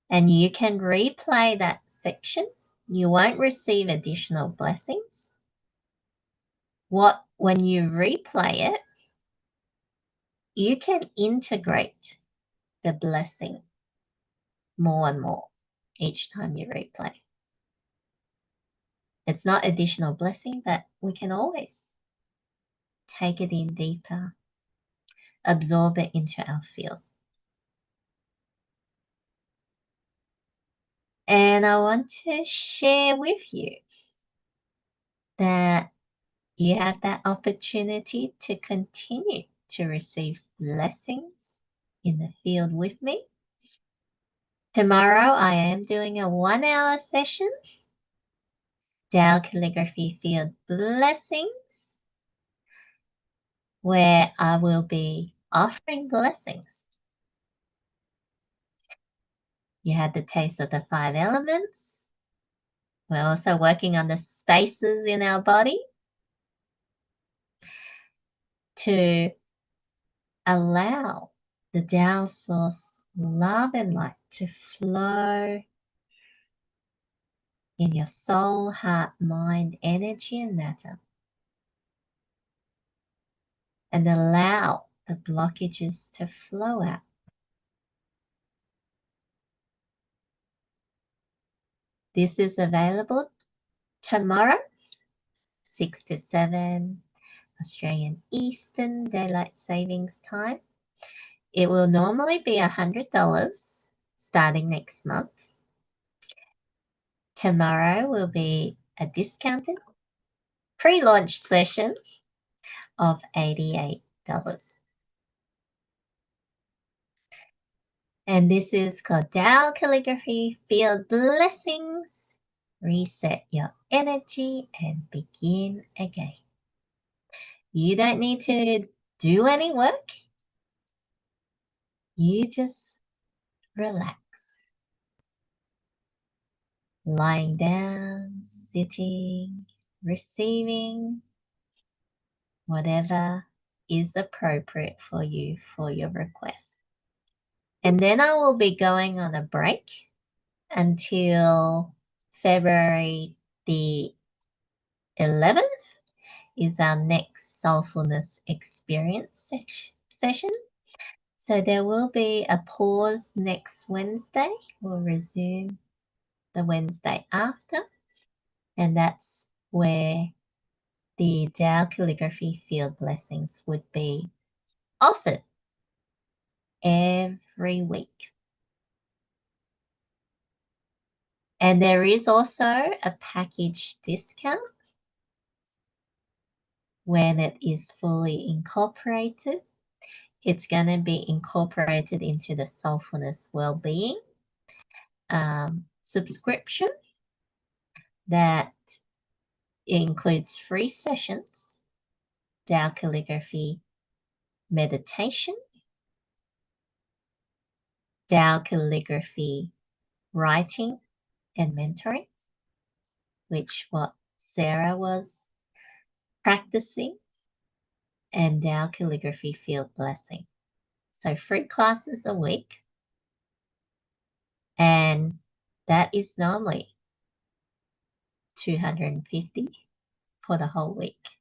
and you can replay that section. You won't receive additional blessings. When you replay it, you can integrate the blessing more and more each time you replay. It's not additional blessing, but we can always take it in deeper, absorb it into our field. And I want to share with you that you have that opportunity to continue to receive blessings in the field with me. Tomorrow, I am doing a 1-hour session, Tao Calligraphy Field Blessings, where I will be offering blessings. You had the taste of the 5 elements. We're also working on the spaces in our body to allow the Tao Source love and light to flow in your soul, heart, mind, energy, and matter. And allow the blockages to flow out. This is available tomorrow, 6 to 7 Australian Eastern Daylight Savings Time. It will normally be $100 starting next month. Tomorrow will be a discounted pre-launch session of $88. And this is called Tao Calligraphy Field Blessings. Reset your energy and begin again. You don't need to do any work. You just relax. Lying down, sitting, receiving whatever is appropriate for you for your request. And then I will be going on a break until February the 11th is our next Soulfulness experience session. So there will be a pause next Wednesday. We'll resume the Wednesday after. And that's where the Tao Calligraphy Field Blessings would be offered every week. And there is also a package discount when it is fully incorporated. It's going to be incorporated into the Soulfulness Wellbeing subscription that includes free sessions, Tao Calligraphy meditation, Tao Calligraphy writing and mentoring, which what Sarah was practicing, and Tao Calligraphy Field Blessing. So 3 classes a week, and that is normally $250 for the whole week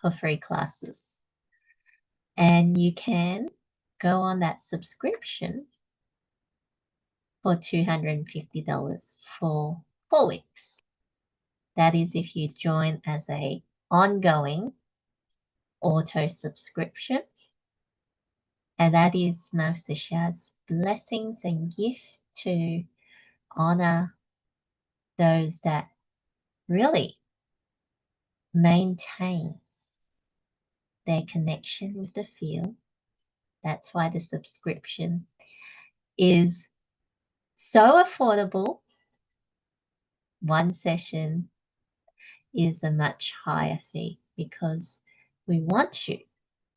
for 3 classes. And you can go on that subscription for $250 for 4 weeks. That is if you join as a ongoing auto subscription. And that is Master Sha's blessings and gift to honor those that really maintain their connection with the field. That's why the subscription is so affordable. One session is a much higher fee because we want you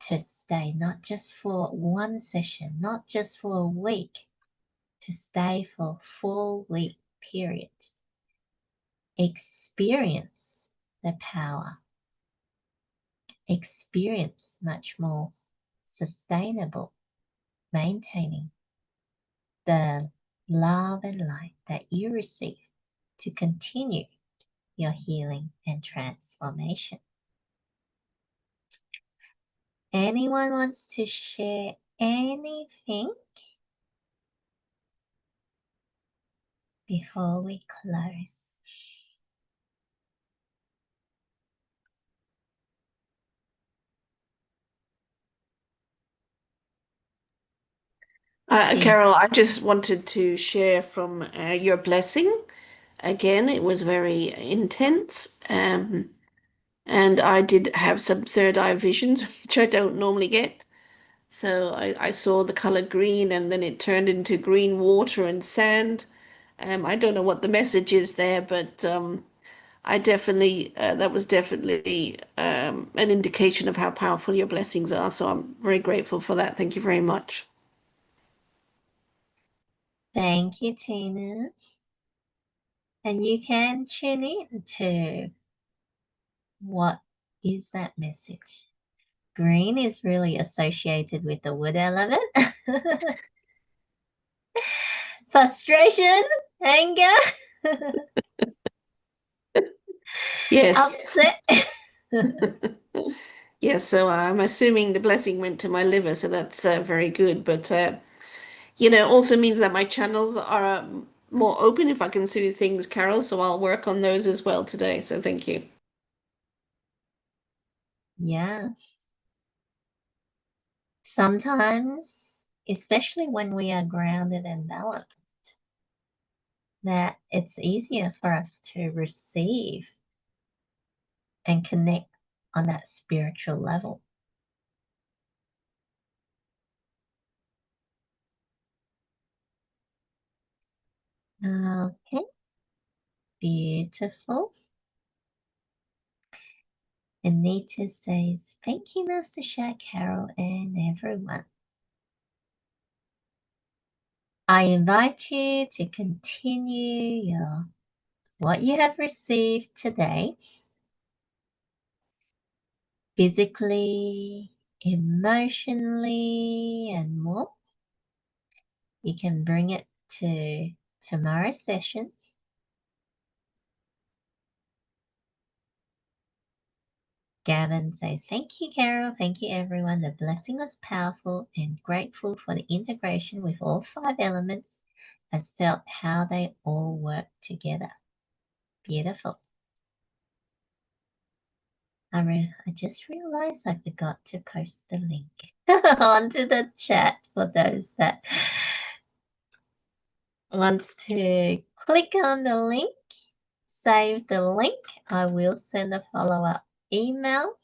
to stay not just for one session, not just for a week, to stay for 4-week periods. Experience the power. Experience much more sustainable, maintaining the love and light that you receive to continue your healing and transformation. Anyone wants to share anything before we close? Carol, I just wanted to share from your blessing. Again, it was very intense. And I did have some third eye visions, which I don't normally get. So I saw the color green and then it turned into green water and sand. I don't know what the message is there, but I definitely, that was definitely an indication of how powerful your blessings are. So I'm very grateful for that. Thank you very much. Thank you, Tina. And you can tune in to what is that message. Green is really associated with the wood element. Frustration, anger, Yes. upset. Yes, so I'm assuming the blessing went to my liver, so that's very good. But also means that my channels are more open if I can see things, Carol. So I'll work on those as well today. So thank you. Yeah. Sometimes, especially when we are grounded and balanced, that it's easier for us to receive and connect on that spiritual level. Okay, beautiful. Anita says, thank you, Master Shah, Carol, and everyone. I invite you to continue what you have received today, physically, emotionally, and more. You can bring it to tomorrow's session. Gavin says, thank you, Carol. Thank you, everyone. The blessing was powerful and grateful for the integration with all 5 elements as felt how they all work together. Beautiful. I just realized I forgot to post the link onto the chat for those that wants to click on the link, save the link. I will send a follow-up email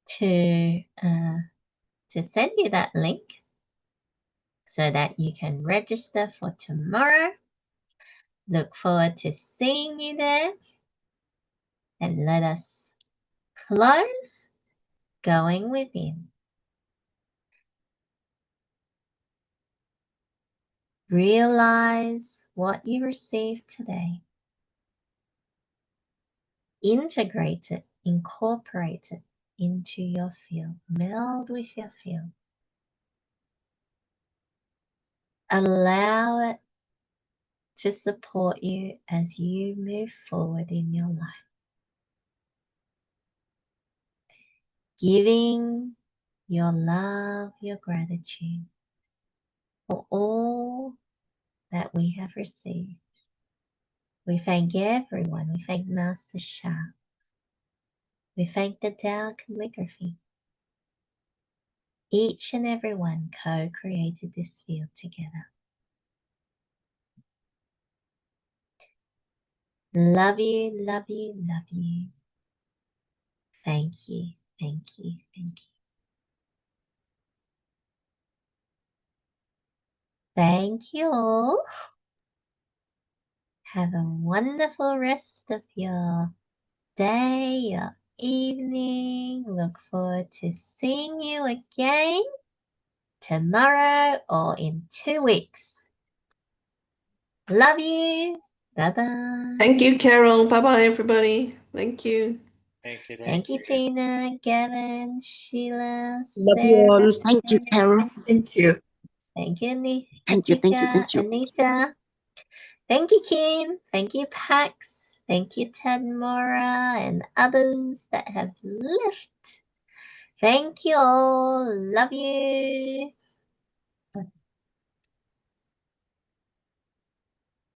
to send you that link so that you can register for tomorrow. Look forward to seeing you there. And let us close going within. Realize what you received today. Integrate it, incorporate it into your field. Meld with your field. Allow it to support you as you move forward in your life. Giving your love, your gratitude for all that we have received. We thank everyone. We thank Master Shah. We thank the Tao Calligraphy. Each and every one co-created this field together. Love you, love you, love you. Thank you, thank you, thank you. Thank you all. Have a wonderful rest of your day, your evening. Look forward to seeing you again tomorrow or in 2 weeks. Love you. Bye-bye. Thank you, Carol. Bye-bye, everybody. Thank you. Thank you, Tina, Gavin, Sheila, Love you Sarah. all. Thank you, Carol. Thank you. Thank you, Thank you, thank you, Atika, thank you. Anita. Thank you, Kim. Thank you, Pax. Thank you, Tadmora, and others that have left. Thank you all. Love you.